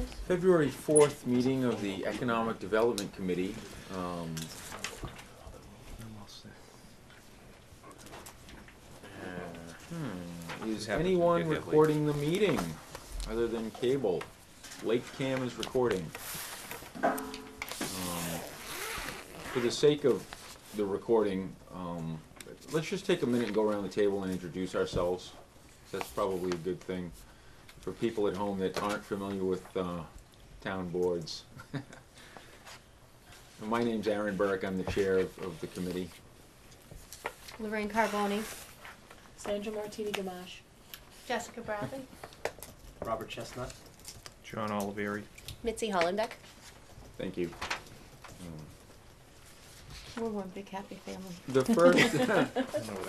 please? February 4th meeting of the Economic Development Committee. Is anyone recording the meeting other than cable? LakeCAM is recording. For the sake of the recording, let's just take a minute and go around the table and introduce ourselves. That's probably a good thing for people at home that aren't familiar with town boards. My name's Aaron Burke. I'm the chair of the committee. Lorraine Carboni. Sandra Martini Gamache. Jessica Bradley. Robert Chestnut. John Oliveri. Mitzi Hollenbeck. Thank you. We're one big happy family.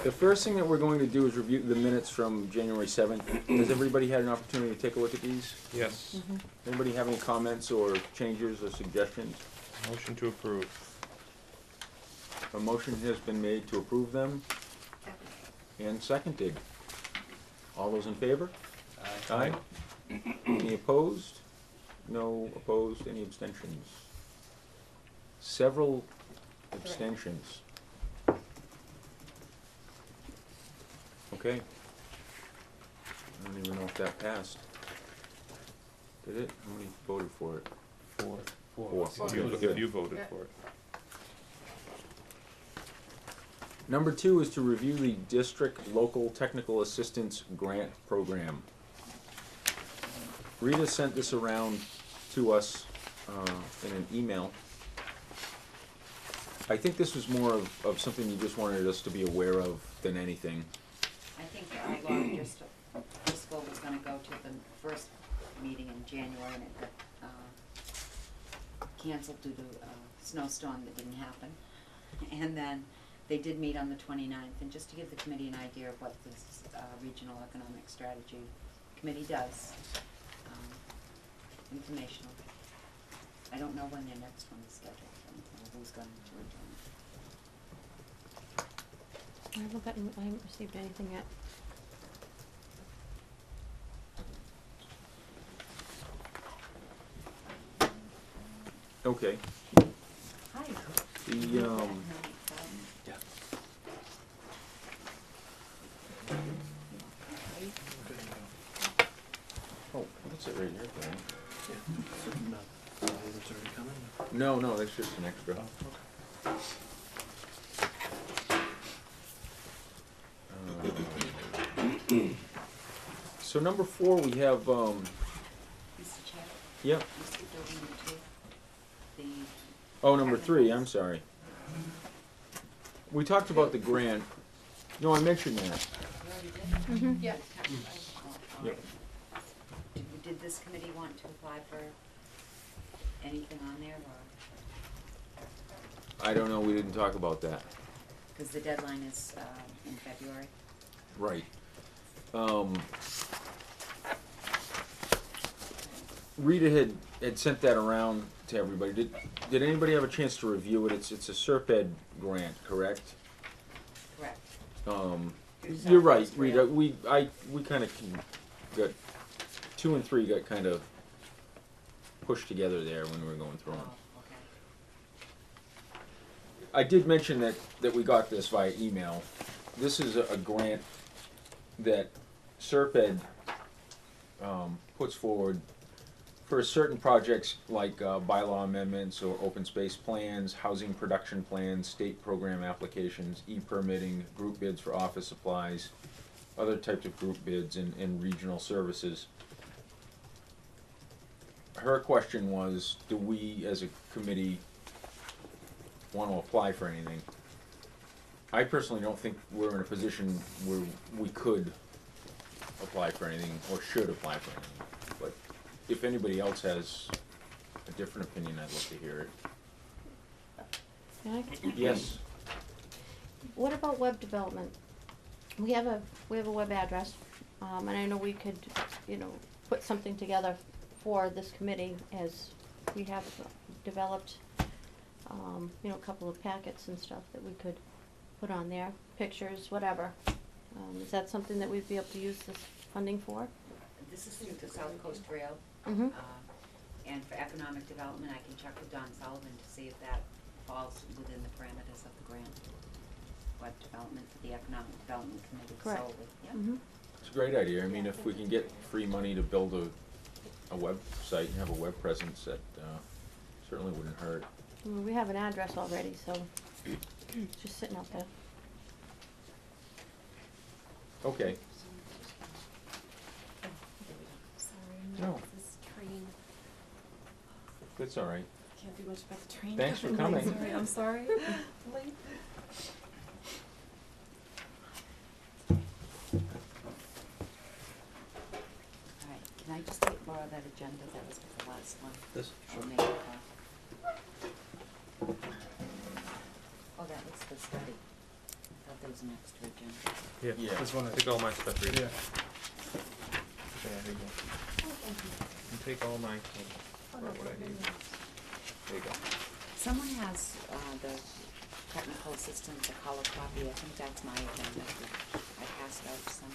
The first thing that we're going to do is review the minutes from January 7th. Has everybody had an opportunity to take a look at these? Yes. Mm-hmm. Anybody have any comments or changes or suggestions? Motion to approve. A motion has been made to approve them and seconded. All those in favor? Aye. Any opposed? No opposed. Any abstentions? Several abstentions. Okay. I don't even know if that passed. Did it? How many voted for it? Four. Four. You voted Yeah. for it. Number 2 is to review the district local technical assistance grant program. Rita sent this around to us in an email. I think this was more of something you just wanted us to be aware of than anything. I think our law just fiscal was gonna go to the first meeting in January, and it got canceled due to a snowstorm that didn't happen. And then they did meet on the 29th, and just to give the committee an idea of what this Regional Economic Strategy Committee does, informational. I don't know when their next one is scheduled, or who's going to return. I haven't received anything yet. Okay. Hi. The Yeah. oh, that's it right here, Brian. It's already coming. No, that's just an extra. So number 4, we have, Mr. Chair, yeah, Mr. Building number 2, the oh, number 3, I'm sorry. We talked about the grant. No, I mentioned that. You already did? Mm-hmm. Yeah. Oh, Yep. Did this committee want to apply for anything on there, or, I don't know, we didn't talk about that. because the deadline is in February? Right. Rita had sent that around to everybody. Did anybody have a chance to review it? It's a SERPED grant, correct? Correct. You're right, Rita. We kind of got 2 and 3 got kind of pushed together there when we were going through them. Oh, okay. I did mention that we got this via email. This is a grant that SERPED puts forward for certain projects like bylaw amendments or open space plans, housing production plans, state program applications, e-permitting, group bids for office supplies, other types of group bids and regional services. Her question was, do we as a committee want to apply for anything? I personally don't think we're in a position where we could apply for anything or should apply for anything. But if anybody else has a different opinion, I'd love to hear it. Can I? Yes. What about web development? We have a web address, and I know we could, put something together for this committee as we have developed, a couple of packets and stuff that we could put on there, pictures, whatever. Is that something that we'd be able to use this funding for? This is through the South Coast Rail. Mm-hmm. And for economic development, I can check with Don Sullivan to see if that falls within the parameters of the grant. Web development for the economic development committee Correct. solely, yeah. Mhm. It's a great idea. I mean, if we can get free money to build a website and have a web presence, that certainly wouldn't hurt. Well, we have an address already, so it's just sitting out there. Okay. Sorry, No. this train. That's all right. Can't do much about the train. Thanks for coming. Sorry, I'm sorry. Late. Alright, can I just borrow that agenda, that was the last one? This? I'll make it, oh, that was the study. I thought there was an extra agenda. Yeah. Yeah. This one, I take all my stuff here. Yeah. Yeah, here you go. You take all my, what I need. There you go. Someone has, the technical assistance, a color copy, I think that's my agenda. I passed out some.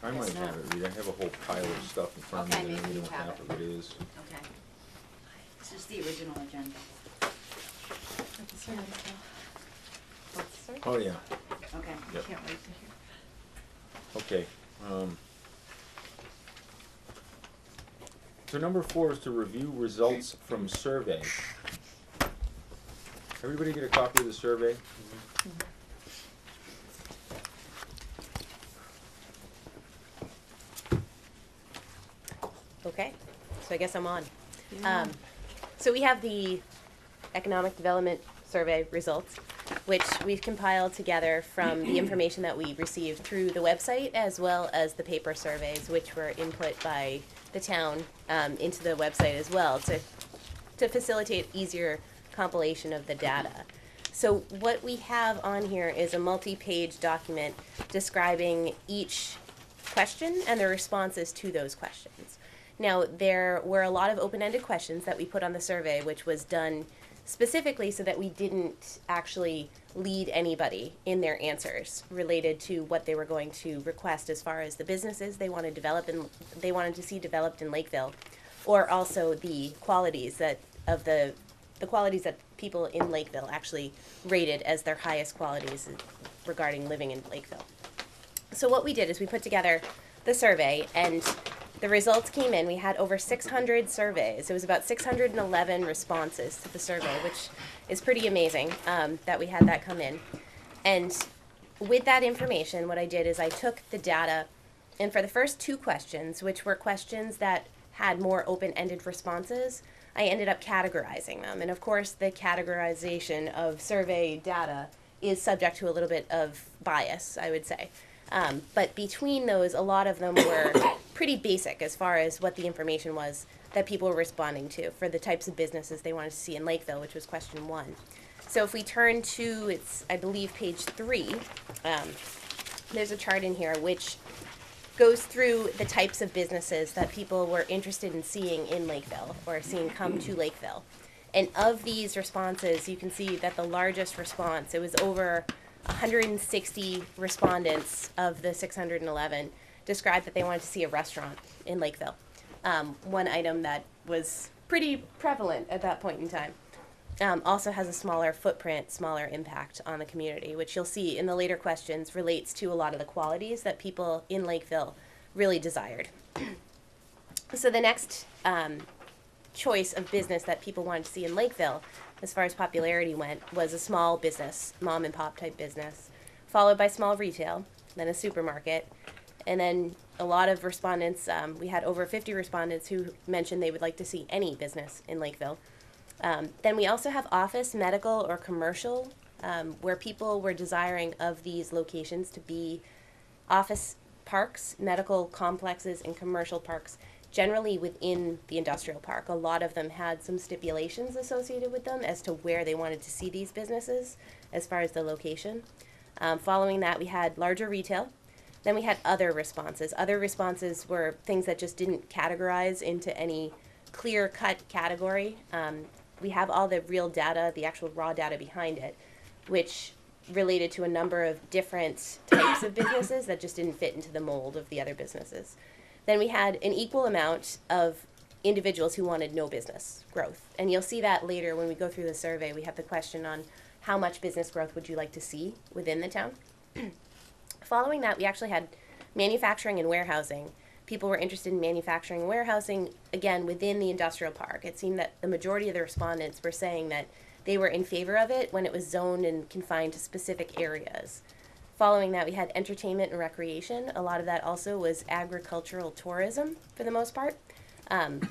I might Yes, no. have it, Rita. I have a whole pile of stuff in front of Okay, me that I maybe don't you know have half it. of it is. Okay. This is the original agenda. Oh, yeah. Okay. Yep. Can't wait to hear. Okay. So number 4 is to review results from survey. Everybody get a copy of the survey? Okay, so I guess I'm on. Yeah. So we have the economic development survey results, which we've compiled together from the information that we received through the website as well as the paper surveys, which were input by the town into the website as well to facilitate easier compilation of the data. So what we have on here is a multi-page document describing each question and the responses to those questions. Now, there were a lot of open-ended questions that we put on the survey, which was done specifically so that we didn't actually lead anybody in their answers related to what they were going to request as far as the businesses they wanted to see developed in Lakeville, or also the qualities that people in Lakeville actually rated as their highest qualities regarding living in Lakeville. So what we did is we put together the survey, and the results came in. We had over 600 surveys. It was about 611 responses to the survey, which is pretty amazing that we had that come in. And with that information, what I did is I took the data, and for the first 2 questions, which were questions that had more open-ended responses, I ended up categorizing them. And of course, the categorization of survey data is subject to a little bit of bias, I would say. But between those, a lot of them were pretty basic as far as what the information was that people were responding to for the types of businesses they wanted to see in Lakeville, which was question 1. So if we turn to, it's, I believe, page 3, there's a chart in here which goes through the types of businesses that people were interested in seeing in Lakeville or seeing come to Lakeville. And of these responses, you can see that the largest response, it was over 160 respondents of the 611 described that they wanted to see a restaurant in Lakeville. One item that was pretty prevalent at that point in time. Also has a smaller footprint, smaller impact on the community, which you'll see in the later questions relates to a lot of the qualities that people in Lakeville really desired. So the next choice of business that people wanted to see in Lakeville, as far as popularity went, was a small business, mom and pop type business, followed by small retail, then a supermarket, and then a lot of respondents, we had over 50 respondents who mentioned they would like to see any business in Lakeville. Then we also have office, medical, or commercial, where people were desiring of these locations to be office parks, medical complexes, and commercial parks, generally within the industrial park. A lot of them had some stipulations associated with them as to where they wanted to see these businesses as far as the location. Following that, we had larger retail. Then we had other responses. Other responses were things that just didn't categorize into any clear-cut category. We have all the real data, the actual raw data behind it, which related to a number of different types of businesses that just didn't fit into the mold of the other businesses. Then we had an equal amount of individuals who wanted no business growth. And you'll see that later when we go through the survey. We have the question on how much business growth would you like to see within the town. Following that, we actually had manufacturing and warehousing. People were interested in manufacturing and warehousing, again, within the industrial park. It seemed that the majority of the respondents were saying that they were in favor of it when it was zoned and confined to specific areas. Following that, we had entertainment and recreation. A lot of that also was agricultural tourism for the most part.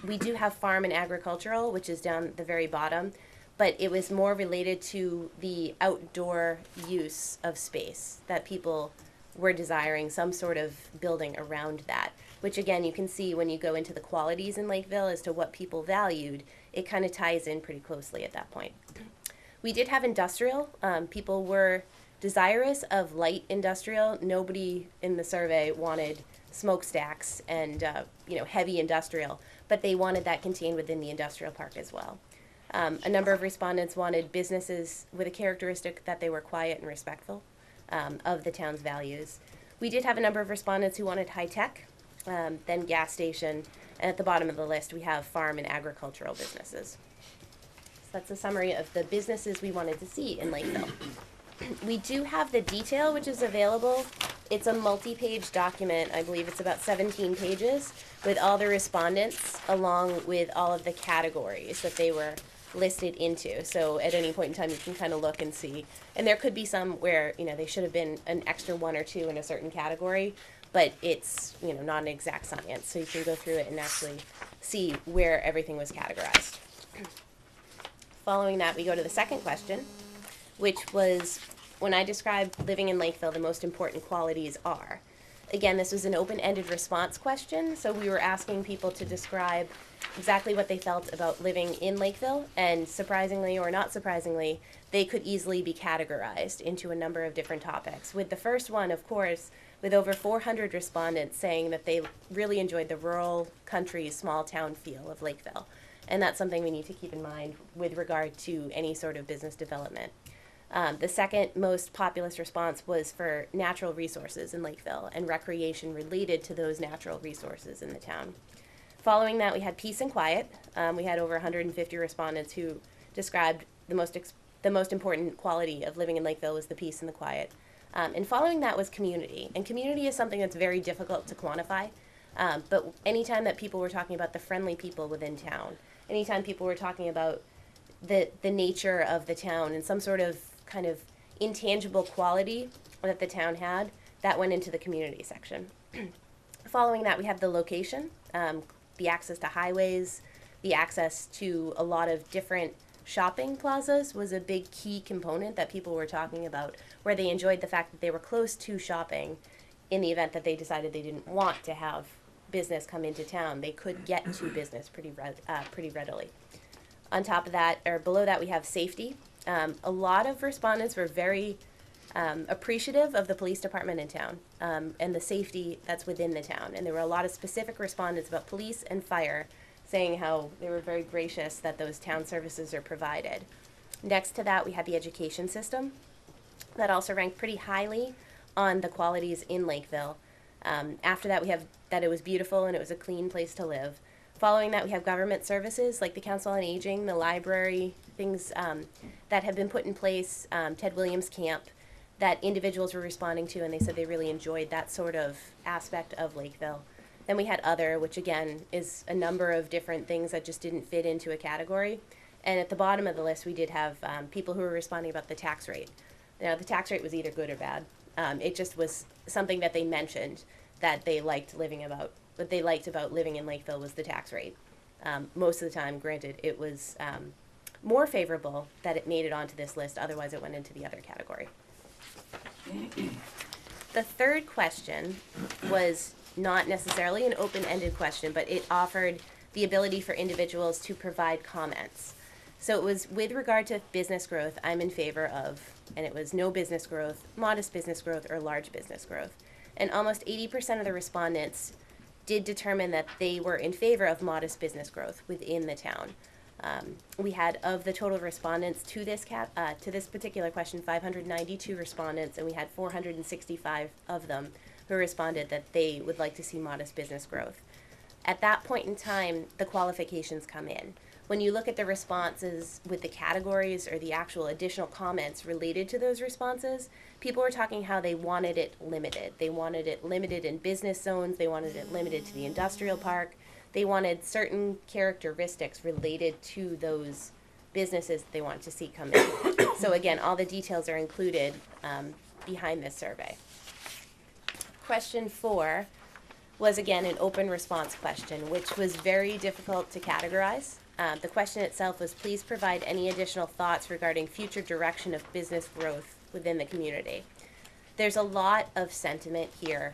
We do have farm and agricultural, which is down the very bottom, but it was more related to the outdoor use of space that people were desiring, some sort of building around that, which again, you can see when you go into the qualities in Lakeville as to what people valued, it kind of ties in pretty closely at that point. We did have industrial. People were desirous of light industrial. Nobody in the survey wanted smokestacks and heavy industrial, but they wanted that contained within the industrial park as well. A number of respondents wanted businesses with a characteristic that they were quiet and respectful of the town's values. We did have a number of respondents who wanted high tech, then gas station, and at the bottom of the list we have farm and agricultural businesses. So that's a summary of the businesses we wanted to see in Lakeville. We do have the detail, which is available. It's a multi-page document. I believe it's about 17 pages with all the respondents along with all of the categories that they were listed into. So at any point in time, you can kind of look and see. And there could be some where, they should have been an extra one or two in a certain category, but it's, not an exact science. So you can go through it and actually see where everything was categorized. Following that, we go to the second question, which was, when I described living in Lakeville, the most important qualities are. Again, this was an open-ended response question, so we were asking people to describe exactly what they felt about living in Lakeville, and surprisingly or not surprisingly, they could easily be categorized into a number of different topics. With the first one, of course, with over 400 respondents saying that they really enjoyed the rural, country, small town feel of Lakeville. And that's something we need to keep in mind with regard to any sort of business development. The second most populous response was for natural resources in Lakeville and recreation related to those natural resources in the town. Following that, we had peace and quiet. We had over 150 respondents who described the most important quality of living in Lakeville was the peace and the quiet. And following that was community. And community is something that's very difficult to quantify. But anytime that people were talking about the friendly people within town, anytime people were talking about the nature of the town and some sort of kind of intangible quality that the town had, that went into the community section. Following that, we have the location, the access to highways, the access to a lot of different shopping plazas was a big key component that people were talking about, where they enjoyed the fact that they were close to shopping in the event that they decided they didn't want to have business come into town. They could get to business pretty readily. On top of that, or below that, we have safety. A lot of respondents were very appreciative of the police department in town and the safety that's within the town. And there were a lot of specific respondents about police and fire saying how they were very gracious that those town services are provided. Next to that, we had the education system. That also ranked pretty highly on the qualities in Lakeville. After that, we have that it was beautiful and it was a clean place to live. Following that, we have government services like the Council on Aging, the library, things that have been put in place, Ted Williams Camp, that individuals were responding to, and they said they really enjoyed that sort of aspect of Lakeville. Then we had other, which again is a number of different things that just didn't fit into a category. And at the bottom of the list, we did have people who were responding about the tax rate. Now, the tax rate was either good or bad. It just was something that they mentioned that they liked what they liked about living in Lakeville was the tax rate. Most of the time, granted, it was more favorable that it made it onto this list, otherwise it went into the other category. The third question was not necessarily an open-ended question, but it offered the ability for individuals to provide comments. So it was with regard to business growth, I'm in favor of, and it was no business growth, modest business growth, or large business growth. And almost 80% of the respondents did determine that they were in favor of modest business growth within the town. We had, of the total respondents to this to this particular question, 592 respondents, and we had 465 of them who responded that they would like to see modest business growth. At that point in time, the qualifications come in. When you look at the responses with the categories or the actual additional comments related to those responses, people were talking how they wanted it limited. They wanted it limited in business zones. They wanted it limited to the industrial park. They wanted certain characteristics related to those businesses that they wanted to see come in. So again, all the details are included behind this survey. Question 4 was again an open response question, which was very difficult to categorize. The question itself was, please provide any additional thoughts regarding future direction of business growth within the community. There's a lot of sentiment here.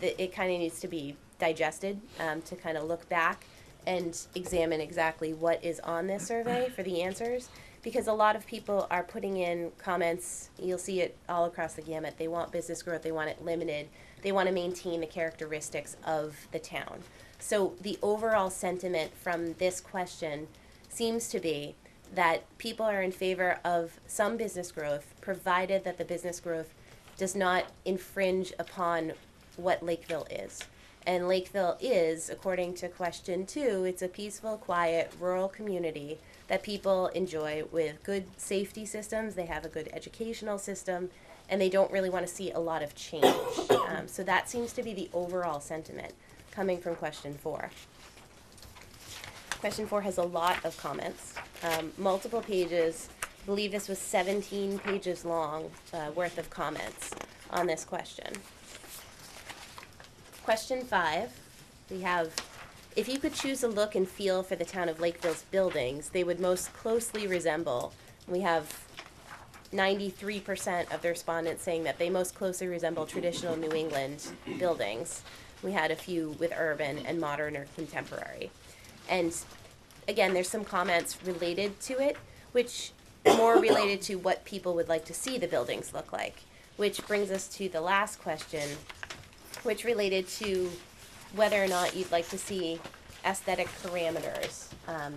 It kind of needs to be digested to kind of look back and examine exactly what is on this survey for the answers, because a lot of people are putting in comments. You'll see it all across the gamut. They want business growth, they want it limited, they want to maintain the characteristics of the town. So the overall sentiment from this question seems to be that people are in favor of some business growth, provided that the business growth does not infringe upon what Lakeville is. And Lakeville is, according to question 2, it's a peaceful, quiet, rural community that people enjoy with good safety systems. They have a good educational system, and they don't really want to see a lot of change. So that seems to be the overall sentiment coming from question 4. Question 4 has a lot of comments, multiple pages. I believe this was 17 pages long worth of comments on this question. Question 5, we have, if you could choose a look and feel for the town of Lakeville's buildings, they would most closely resemble. We have 93% of the respondents saying that they most closely resemble traditional New England buildings. We had a few with urban and modern or contemporary. And again, there's some comments related to it, which more related to what people would like to see the buildings look like, which brings us to the last question, which related to whether or not you'd like to see aesthetic parameters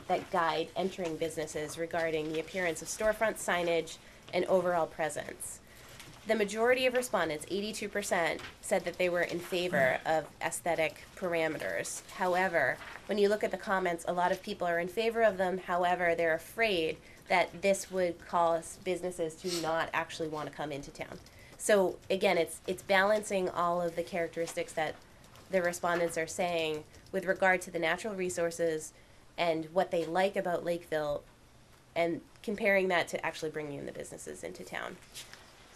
that guide entering businesses regarding the appearance of storefront signage and overall presence. The majority of respondents, 82%, said that they were in favor of aesthetic parameters. However, when you look at the comments, a lot of people are in favor of them. However, they're afraid that this would cause businesses to not actually want to come into town. So again, it's balancing all of the characteristics that the respondents are saying with regard to the natural resources and what they like about Lakeville, and comparing that to actually bringing in the businesses into town.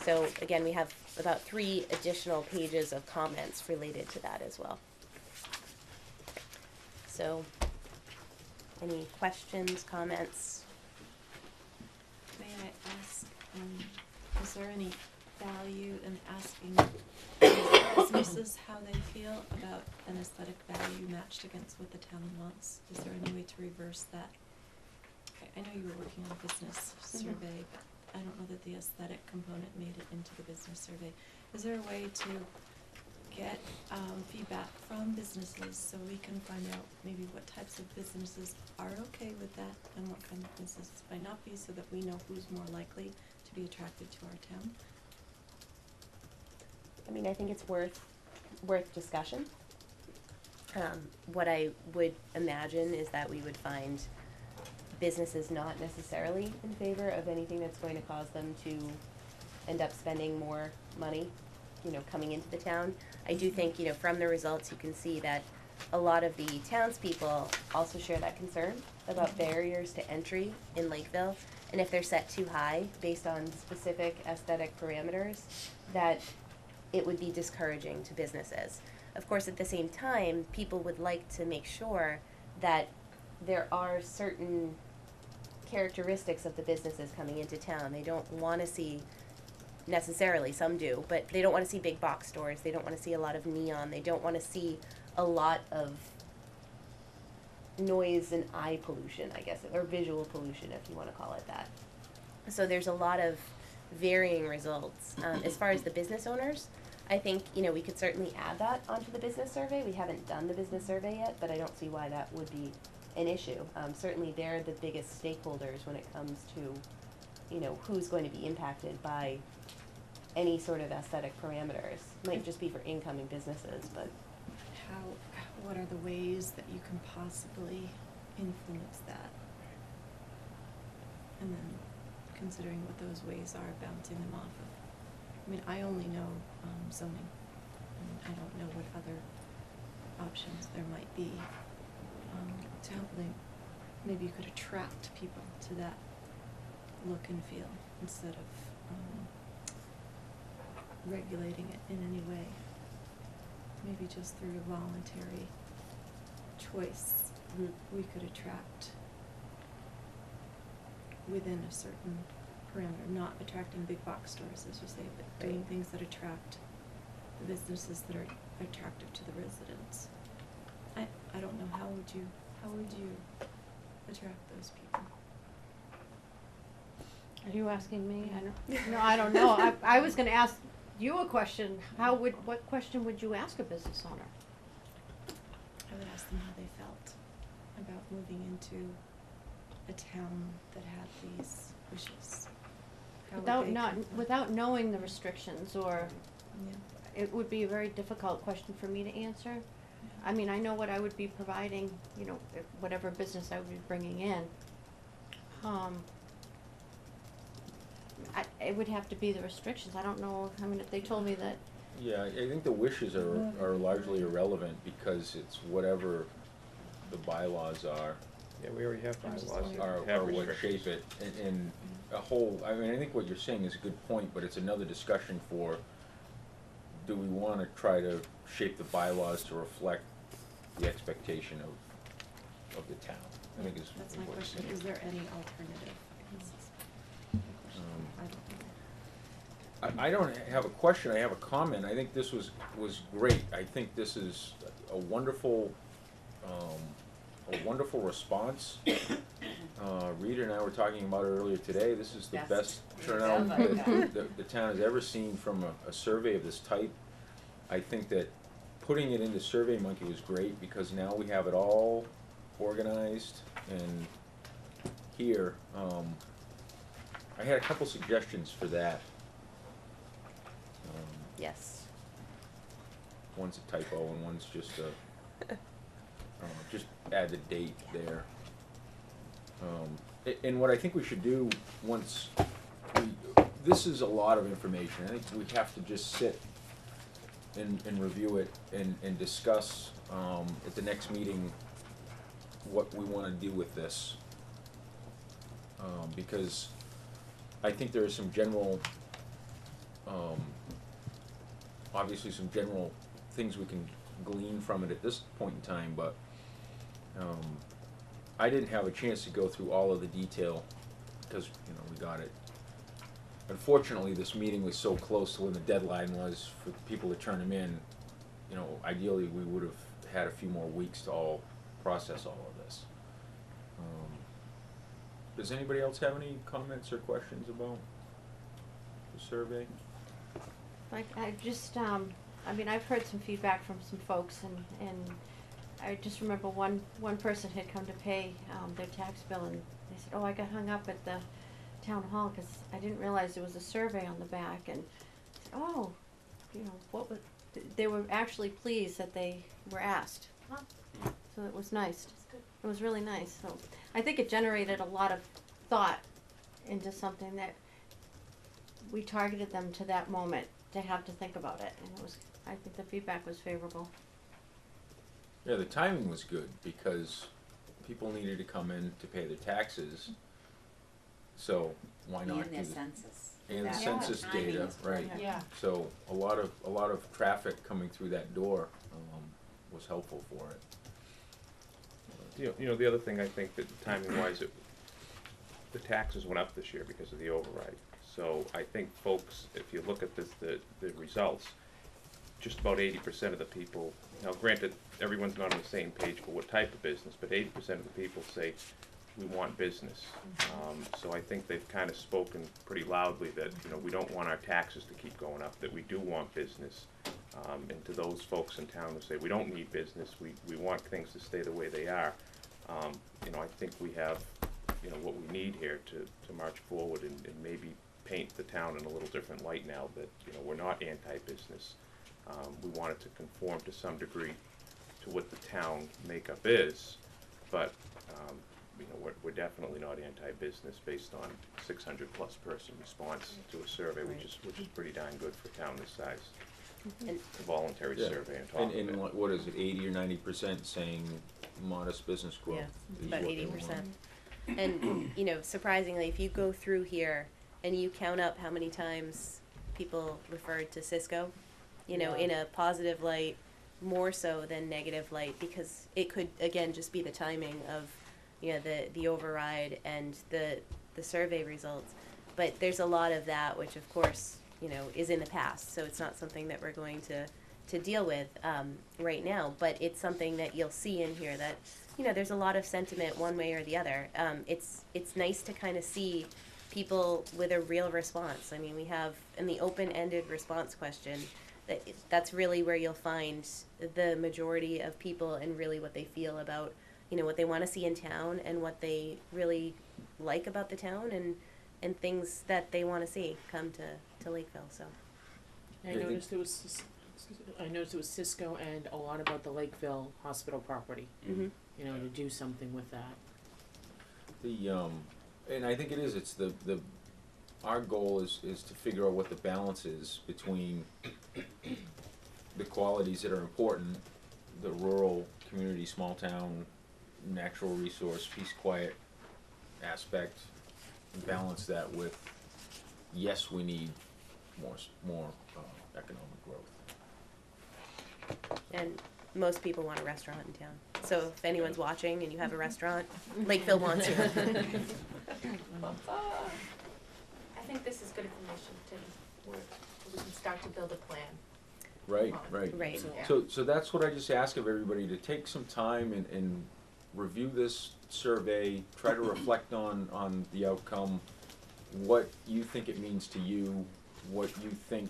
So again, we have about 3 additional pages of comments related to that as well. So, any questions, comments? May I ask, is there any value in asking businesses how they feel about an aesthetic value matched against what the town wants? Is there any way to reverse that? I know you were working on a business survey, but I don't know that the aesthetic component made it into the business survey. Is there a way to get feedback from businesses so we can find out maybe what types of businesses are okay with that and what kind of businesses might not be, so that we know who's more likely to be attracted to our town? I mean, I think it's worth discussion. What I would imagine is that we would find businesses not necessarily in favor of anything that's going to cause them to end up spending more money, coming into the town. I do think, from the results you can see that a lot of the townspeople also share that concern about barriers to entry in Lakeville, and if they're set too high based on specific aesthetic parameters, that it would be discouraging to businesses. Of course, at the same time, people would like to make sure that there are certain characteristics of the businesses coming into town. They don't want to see, necessarily, some do, but they don't want to see big box stores. They don't want to see a lot of neon. They don't want to see a lot of noise and eye pollution, I guess, or visual pollution, if you want to call it that. So there's a lot of varying results. As far as the business owners, I think, we could certainly add that onto the business survey. We haven't done the business survey yet, but I don't see why that would be an issue. Certainly they're the biggest stakeholders when it comes to, you know, who's going to be impacted by any sort of aesthetic parameters. Might just be for incoming businesses, but What are the ways that you can possibly influence that? And then considering what those ways are, bouncing them off of. I mean, I only know zoning, and I don't know what other options there might be to help them. Maybe you could attract people to that look and feel instead of regulating it in any way. Maybe just through a voluntary choice, we could attract within a certain parameter, not attracting big box stores, as you say, but doing things that attract the businesses that are attractive to the residents. I don't know, how would you attract those people? Are you asking me? I don't, no, I don't know. I was gonna ask you a question. What question would you ask a business owner? I would ask them how they felt about moving into a town that had these wishes. How would they confront- Without knowing the restrictions, or Yeah. it would be a very difficult question for me to answer. Yeah. I mean, I know what I would be providing, you know, whatever business I would be bringing in. It would have to be the restrictions. I don't know, I mean, if they told me that, Yeah, I think the wishes are largely irrelevant because it's whatever the bylaws are, Yeah, we already have I'm just bylaws wondering. that are have what restrictions. shape it. And a whole, I mean, I think what you're saying is a good point, but it's another discussion for, do we wanna try to shape the bylaws to reflect the expectation of the town? I think is That's my what you're question, saying. is there any alternative? I guess is my question. I don't know. I don't have a question, I have a comment. I think this was great. I think this is a wonderful response. Rita and I were talking about it earlier today. This is the Best best result turnout I've got. that the town has ever seen from a survey of this type. I think that putting it into SurveyMonkey was great because now we have it all organized and here. I had a couple suggestions for that. yes. One's a typo and one's just just add the date there. And what I think we should do once this is a lot of information. I think we have to just sit and review it and discuss at the next meeting what we wanna do with this. Because I think there are some general, obviously some general things we can glean from it at this point in time, but I didn't have a chance to go through all of the detail because, you know, we got it. Unfortunately, this meeting was so close to when the deadline was for people to turn them in. You know, ideally, we would have had a few more weeks to all process all of this. Does anybody else have any comments or questions about the survey? like, I just, I mean, I've heard some feedback from some folks, and I just remember one person had come to pay, their tax bill, and they said, oh, I got hung up at the town hall, 'cause I didn't realize there was a survey on the back, and I said, oh, you know, what was, they were actually pleased that they were asked. So it was nice. It was really nice, so I think it generated a lot of thought into something that we targeted them to that moment to have to think about it, and it was, I think the feedback was favorable. Yeah, the timing was good because people needed to come in to pay their taxes, so why not do And their the- census. And the That census timing data, is right. perfect. Yeah. So a lot of traffic coming through that door was helpful for it. You know, the other thing I think that timing wise, the taxes went up this year because of the override. So I think folks, if you look at this, the results, just about 80% of the people, now granted, everyone's not on the same page for what type of business, but 80% of the people say, we want business. So I think they've kind of spoken pretty loudly that, you know, we don't want our taxes to keep going up, that we do want business. And to those folks in town who say, we don't need business, we want things to stay the way they are, You know, I think we have, you know, what we need here to march forward and maybe paint the town in a little different light now that, you know, we're not anti-business. We want it to conform to some degree to what the town makeup is, but, you know, we're definitely not anti-business based on 600+ person response to a survey, which is pretty darn good for a town this size. And A voluntary Yeah. survey on top of it. And what is it, 80 or 90% saying modest business growth? Yeah, is about what they 80%. want. And, you know, surprisingly, if you go through here and you count up how many times people referred to Cisco, you know, in a positive light, more so than negative light, because it could, again, just be the timing of, you know, the override and the survey results. But there's a lot of that, which of course, you know, is in the past, so it's not something that we're going to deal with right now, but it's something that you'll see in here that, you know, there's a lot of sentiment one way or the other. It's nice to kind of see people with a real response. I mean, we have in the open-ended response question, that's really where you'll find the majority of people and really what they feel about, you know, what they want to see in town and what they really like about the town and things that they want to see come to Lakeville, so. I noticed it was Cisco and a lot about the Lakeville hospital property, Mm-hmm. you know, to do something with that. And I think it's our goal is to figure out what the balance is between the qualities that are important, the rural community, small town, natural resource, peace, quiet aspect, and balance that with, yes, we need more economic growth. And most people want a restaurant in town. So if anyone's watching and you have a restaurant, Lakeville wants you. I think this is good information where we can start to build a plan. Right, right. Right. So that's what I just ask of everybody, to take some time and review this survey, try to reflect on the outcome, what you think it means to you, what you think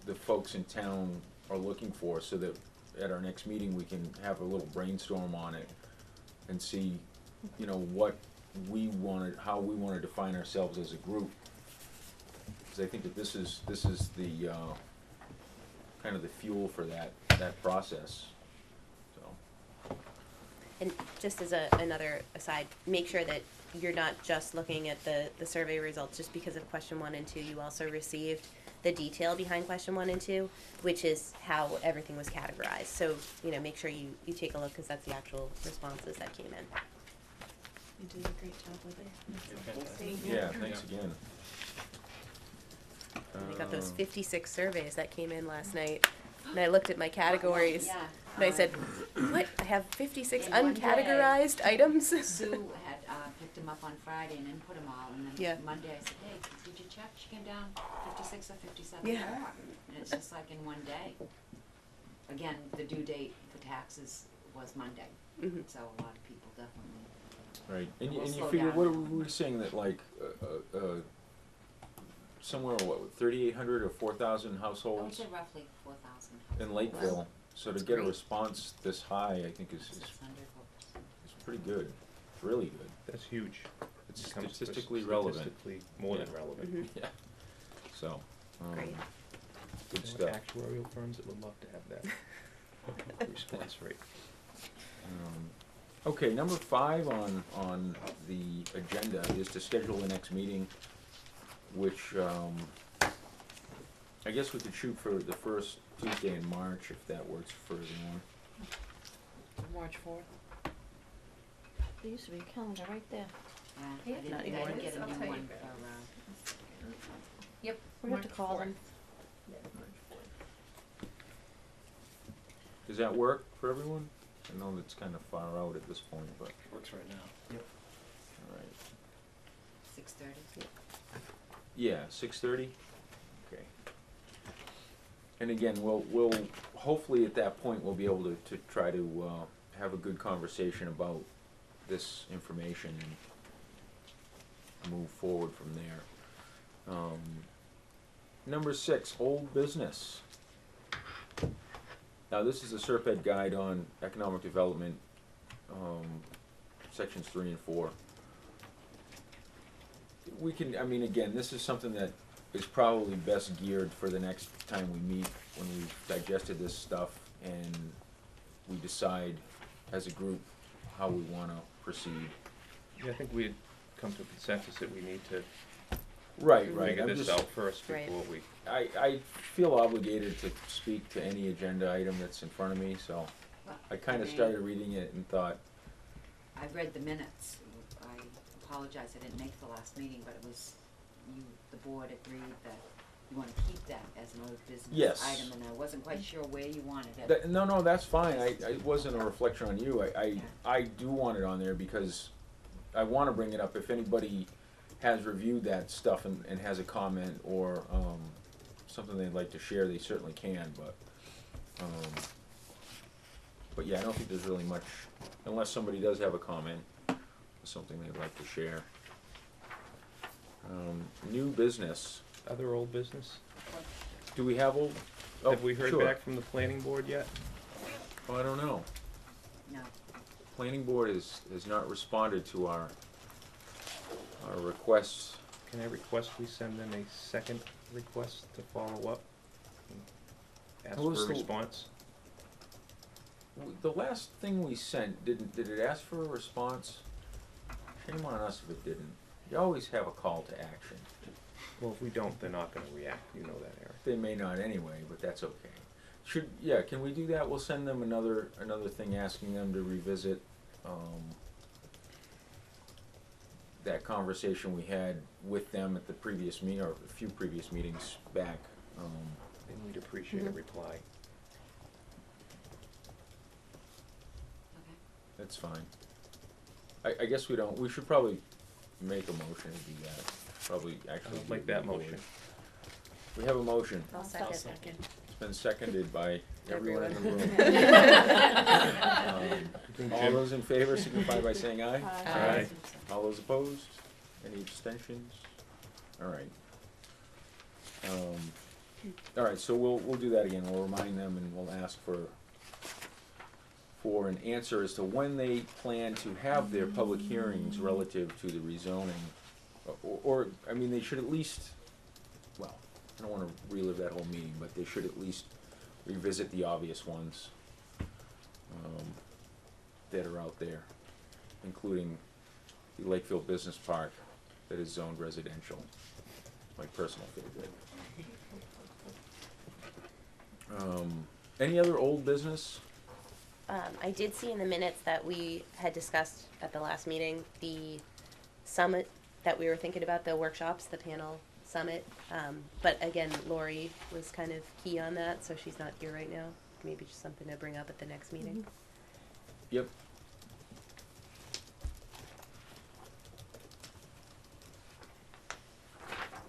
the folks in town are looking for, so that at our next meeting we can have a little brainstorm on it and see, you know, what we wanted, how we want to define ourselves as a group. Because I think that this is the kind of the fuel for that process. So. And just as another aside, make sure that you're not just looking at the survey results just because of question 1 and 2. You also received the detail behind question 1 and 2, which is how everything was categorized. So, you know, make sure you take a look, because that's the actual responses that came in. You did a great job with it. Yeah, thanks again. And I got those 56 surveys that came in last night, and I looked at my categories, Yeah. and I said, what? I have 56 In one day. uncategorized items? Sue had picked them up on Friday and input them all, and then Yeah. Monday I said, hey, did you check? She came down 56 or 57 Yeah. more. And it's just like in one day. Again, the due date for taxes was Monday, Mhm. so a lot of people definitely. Right, and We'll you slow figure, down what now. were we saying, that like, somewhere, 3,800 or 4,000 I would households say roughly 4,000 in households. Lakeville? So to get a great. response this high, I think is 600 votes. pretty good, really good. That's huge. It's Becomes statistically relevant. Statistically more than Yeah. relevant. Mhm. Yeah, so, Great. good There stuff. are actuarial firms that would love to have that response rate. Okay, number 5 on the agenda is to schedule the next meeting, which, I guess we could shoot for the first Tuesday in March, if that works for everyone. March 4th. There used to be a calendar right there. Yeah, Yeah, I didn't, not I anymore. didn't get a I'll new tell you one about for, Yep. We have to March call 4th. them. Yeah, March 4th. Does that work for everyone? I know that's kind of far out at this point, but, Works right now. Yep. all right. 6:30. Yeah, 6:30? Okay. And again, we'll, hopefully at that point, we'll be able to try to, have a good conversation about this information and move forward from there. Number 6, old business. Now, this is a Serped guide on economic development sections 3 and 4. We can, I mean, again, this is something that is probably best geared for the next time we meet, when we've digested this stuff and we decide as a group how we wanna proceed. Yeah, I think we had come to a consensus that we need to Right, figure I'm this just, out first Right. before we. I feel obligated to speak to any agenda item that's in front of me, so Well, I kinda mean, started reading it and thought, I read the minutes. I apologize, I didn't make the last meeting, but it was, the board agreed that you wanna keep that as an old business Yes. item, and I wasn't quite sure where you wanted it. no, that's fine, it wasn't a reflection on you, I do want it on there because I wanna bring it up if anybody has reviewed that stuff and has a comment or, something they'd like to share, they certainly can, but yeah, I don't think there's really much, unless somebody does have a comment, something they'd like to share. New business, Other old business? do we have old? Oh, Have we heard sure. back from the planning board yet? Oh, I don't know. No, Planning board has not responded to our requests. Can I request we send them a second request to follow up? Ask What was for a the- response? The last thing we sent, did it ask for a response? Shame on us if it didn't. You always have a call to action. Well, if we don't, they're not gonna react, you know that, Eric. They may not anyway, but that's okay. Can we do that? We'll send them another thing asking them to revisit, that conversation we had with them at the previous meeting, or a few previous meetings back. And we'd appreciate a reply. okay. That's fine. I guess we should probably make a motion to do that. Probably actually. I'll do make it that before motion. We have a motion. I'll I'll second. second. It's been seconded by everyone in the room. Think All Jim- those in favor signify by saying aye. Aye. All those opposed? Any abstentions? All right. All right, so we'll do that again. We'll remind them and we'll ask for an answer as to when they plan to have their public hearings relative to the rezoning. Or, I mean, they should at least, well, I don't wanna relive that whole meeting, but they should at least revisit the obvious ones that are out there, including the Lakeville Business Park that is zoned residential, my personal favorite. Any other old business? I did see in the minutes that we had discussed at the last meeting, the summit that we were thinking about, the workshops, the panel summit. But again, Lori was kind of key on that, so she's not here right now. Maybe just something to bring up at the next meeting. Yep.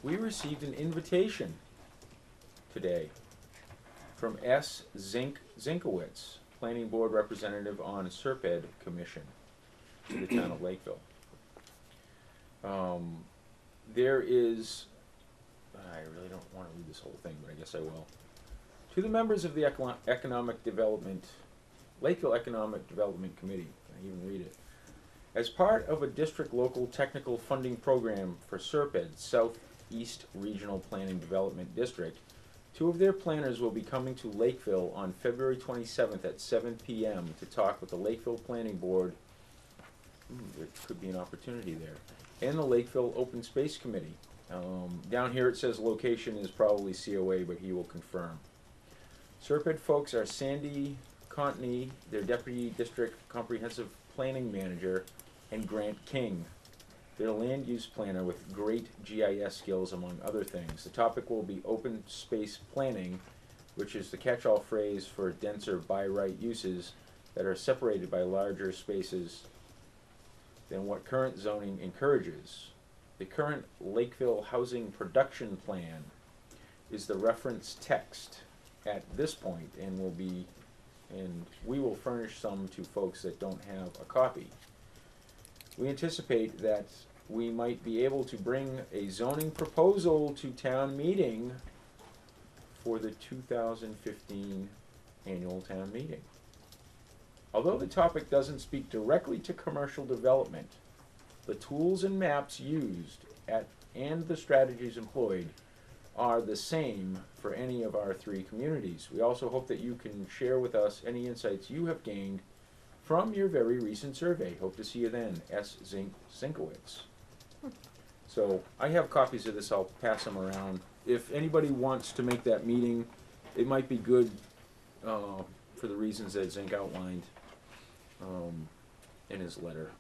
We received an invitation today from S. Zinkowitz, Planning Board Representative on Serped Commission to the town of Lakeville. There is, I really don't wanna read this whole thing, but I guess I will. To the members of the Economic Development, Lakeville Economic Development Committee, can I even read it? As part of a district local technical funding program for Serped, Southeast Regional Planning Development District, 2 of their planners will be coming to Lakeville on February 27th at 7 p.m. to talk with the Lakeville Planning Board. There could be an opportunity there. And the Lakeville Open Space Committee. Down here it says location is probably COA, but he will confirm. Serped folks are Sandy Contney, their Deputy District Comprehensive Planning Manager, and Grant King, their land use planner with great GIS skills, among other things. The topic will be open space planning, which is the catch-all phrase for denser by-right uses that are separated by larger spaces than what current zoning encourages. The current Lakeville Housing Production Plan is the reference text at this point and we will furnish some to folks that don't have a copy. We anticipate that we might be able to bring a zoning proposal to town meeting for the 2015 annual town meeting. Although the topic doesn't speak directly to commercial development, the tools and maps used and the strategies employed are the same for any of our three communities. We also hope that you can share with us any insights you have gained from your very recent survey. Hope to see you then. S. Zinkowitz. So I have copies of this. I'll pass them around. If anybody wants to make that meeting, it might be good for the reasons that Zink outlined in his letter.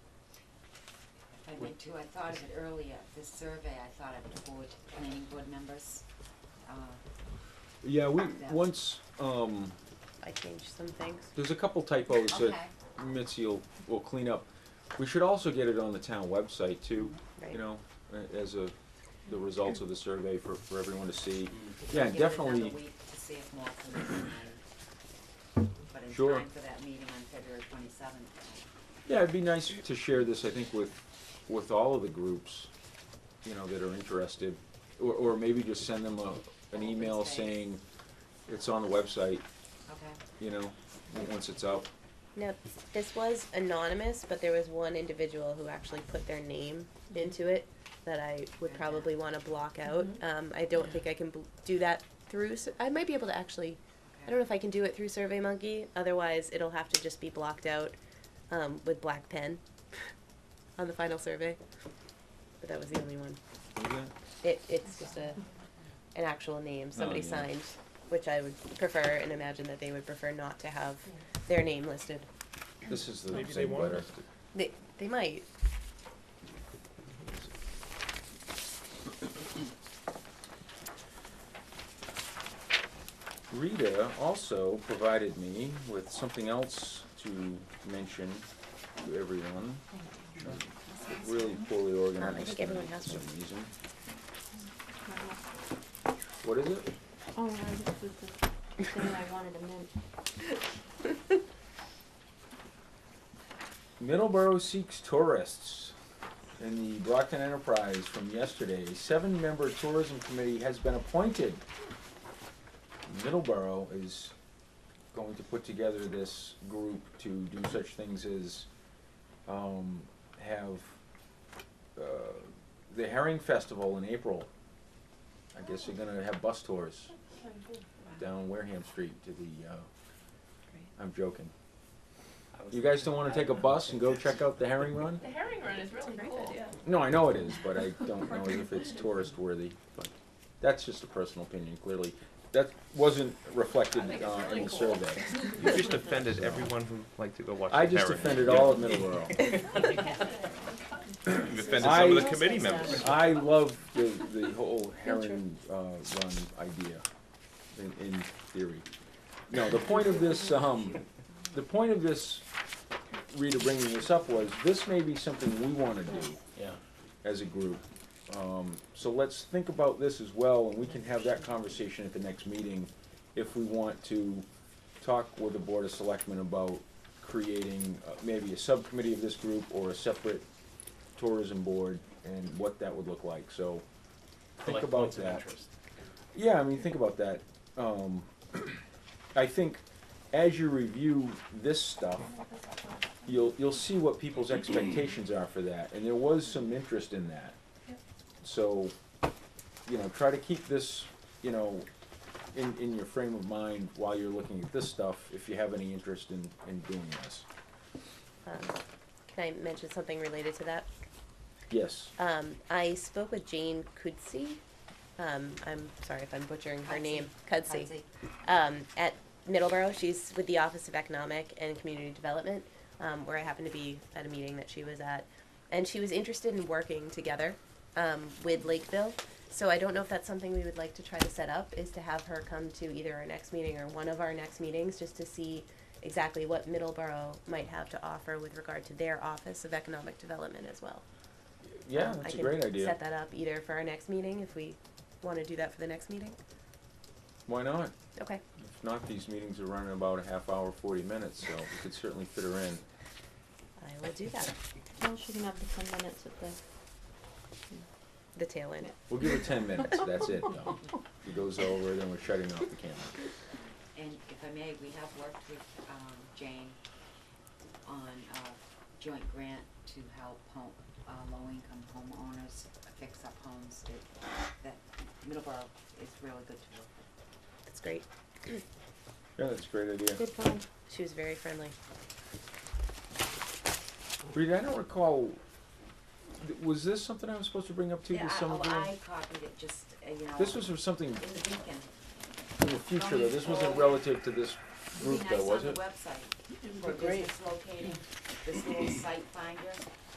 If I may too, I thought of it earlier, this survey, I thought I would forward to the planning board members. Yeah, we Yeah. once I changed some things. there's a couple typos Okay. that Mitzi will clean up. We should also get it on the town website too. Right. You know, as the results of the survey for everyone to see. I'll Yeah, give it definitely. another week to see if more comes in. But in Sure. time for that meeting on February 27th. Yeah, it'd be nice to share this, I think, with all of the groups, you know, that are interested. Or maybe just send them an email saying it's on the website, Okay. you know, once it's up. Now, this was anonymous, but there was one individual who actually put their name into it that I would probably want to block out. I don't think I can do that through, I might be able to actually, I don't know if I can do it through SurveyMonkey, otherwise it'll have to just be blocked out with black pen on the final survey. But that was the only one. What is that? It's just an actual name somebody yeah. signed, which I would prefer and imagine that they would prefer not to have their name listed. This is the Maybe they same want letter. us to. They might. Rita also provided me with something else to mention to everyone. Really poorly I organized think for everyone has some one. reason. What is it? Oh, this was the thing I wanted to mention. Middleborough seeks tourists. In the Brockton Enterprise from yesterday, a 7-member tourism committee has been appointed. Middleborough is going to put together this group to do such things as have the Herring Festival in April. I guess they're gonna have bus tours down Wareham Street to the, I'm joking. You guys don't wanna take a bus and go check out the Herring Run? The herring run is really cool. No, I know it is, but I don't know if it's tourist worthy, but that's just a personal opinion, clearly. That wasn't reflected I think it's really in the cool. survey. You just offended everyone who liked to go watch the I just Herring. offended all of Middleborough. You offended some of the committee members. I love the whole herring run idea, in theory. No, the point of this, Rita bringing this up was, this may be something we wanna do as a group. So let's think about this as well, and we can have that conversation at the next meeting if we want to talk with the Board of Selectmen about creating maybe a subcommittee of this group or a separate tourism board and what that would look like, so think Like about points of that. interest. Yeah, I mean, think about that. I think as you review this stuff, you'll see what people's expectations are for that, and there was some interest in that. So, you know, try to keep this, you know, in your frame of mind while you're looking at this stuff, if you have any interest in doing this. Can I mention something related to that? Yes. I spoke with Jane Kudsey. I'm sorry if I'm butchering her name. Kudsey. At Middleborough. She's with the Office of Economic and Community Development, where I happened to be at a meeting that she was at. And she was interested in working together with Lakeville. So I don't know if that's something we would like to try to set up, is to have her come to either our next meeting or one of our next meetings, just to see exactly what Middleborough might have to offer with regard to their Office of Economic Development as well. Yeah, that's a great I can idea. set that up either for our next meeting, if we want to do that for the next meeting. Why not? Okay. If not, these meetings are running about a half hour, 40 minutes, so we could certainly fit her in. I will do that. Well, she can have the 10 minutes at The tail end. We'll give her 10 minutes, that's it, though. If it goes over, then we're shutting off the camera. And if I may, we have worked with Jane, joint grant to help low-income homeowners fix up homes. That Middleborough is really good to work with. That's great. Yeah, that's a great idea. Good find. She was very friendly. Rita, I don't recall, was this something I was supposed to bring up to you Yeah, this summer? I copied it just, This was for something in the Beacon. in the future, though. This wasn't relative to this group, though, was It'd it? be nice on the website for Great. business locating, this little site finder,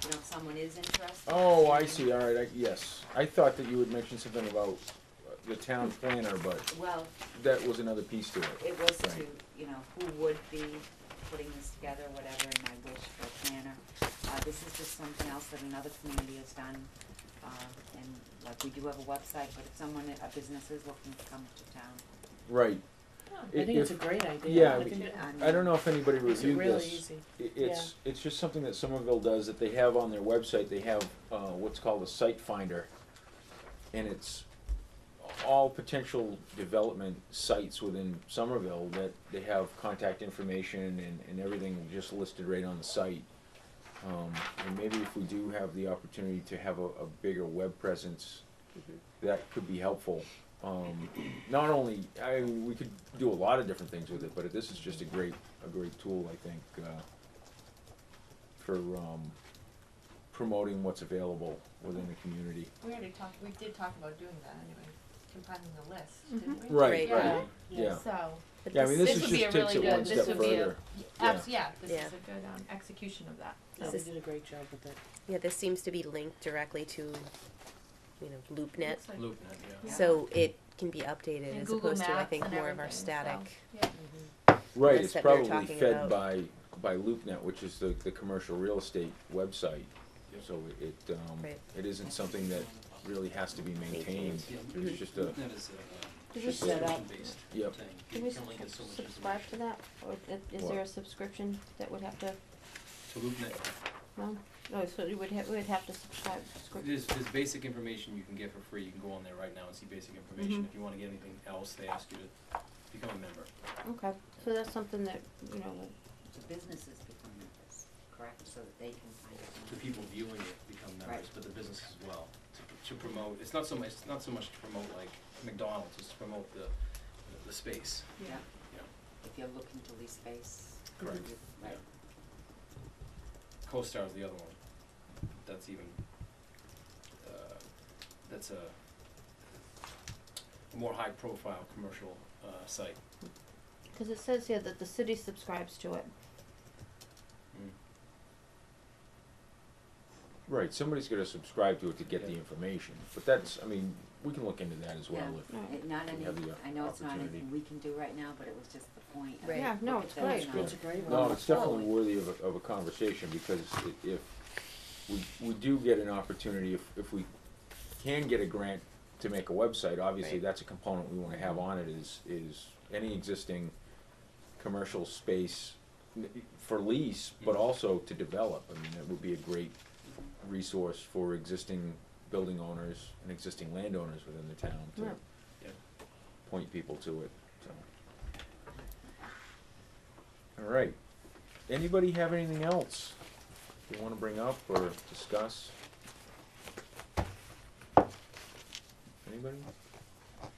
if someone is interested. Oh, I see, all right, yes. I thought that you had mentioned something about the town planner, but Well, that was another piece to it. it was to, Right. who would be putting this together, whatever, and my wish for a planner. This is just something else that another community has done, and like we do have a website, but if a business is looking to come to town. Right. I think it's a great idea. Yeah, I think it I don't know if anybody makes it reviewed really this. easy. It's just something that Somerville does, that they have on their website. They have what's called a site finder, and it's all potential development sites within Somerville that they have contact information and everything just listed right on the site. And maybe if we do have the opportunity to have a bigger web presence, that could be helpful. Not only, we could do a lot of different things with it, but this is just a great tool, I think, for promoting what's available within the community. We did talk about doing that anyway, compiling the list, didn't we? Right, Right. right, yeah. So, But Yeah, I mean, this is would be just a takes really it one good, step this would be a, further. this Yeah. is a good, execution of that. Yeah, This they is- did a great job with it. yeah, this seems to be linked directly to, LoopNet. Looks like- LoopNet, yeah. So it can be updated And as Google opposed to, I Maps think, and more of our everything, so, static. yeah. Right, list it's that we were probably talking fed about. by LoopNet, which is the commercial real estate website. Yep. So Right. it isn't something that really has to be maintained. Yeah, It's just a, LoopNet is Did a we set up- subscription-based Yep. thing. Can You we can only get so much subscribe to information. that, or is What? there a subscription that would have to, To LoopNet, no, so we would have to subscribe, there's basic information you can get for free. You can go on there right now and see basic information. Mhm. If you wanna get anything else, they ask you to become a member. okay, so that's something that, The businesses become members, correct, so that they can find The out. people viewing it become members, Right. but the business as well, to promote, it's not so much to promote like McDonald's, it's to promote the space, Yeah, you know. if you're looking to lease space. Correct. Right. CoStar is the other one. That's even, that's a more high-profile commercial site. because it says here that the city subscribes to it. right, somebody's gotta subscribe to it to get the Yeah. information. But that's, we can look into that as well Yeah. if Right. Not we any, have the I know it's not opportunity. anything we can do right now, but it was just the point. of Right. Yeah, no, look it's at that great. and It's a great one. No, it's definitely worthy of a conversation, because if we do get an opportunity, if we can get a grant to make a website, obviously Right. that's a component we wanna have on it, is any existing commercial space for lease, but also to develop. I mean, that would be a great resource for existing building owners and existing landowners within the town to Yeah. Yeah. point people to it, so. All right. Anybody have anything else you wanna bring up or discuss? Anybody? All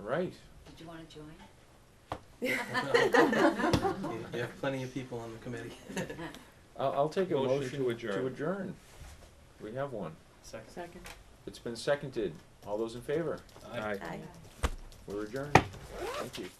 right. Did you wanna join? You have plenty of people on the committee. I'll take a Motion motion to adjourn. to adjourn. We have one. Second. Second. It's been seconded. All those in favor? Aye. Aye. We're adjourned. Thank you.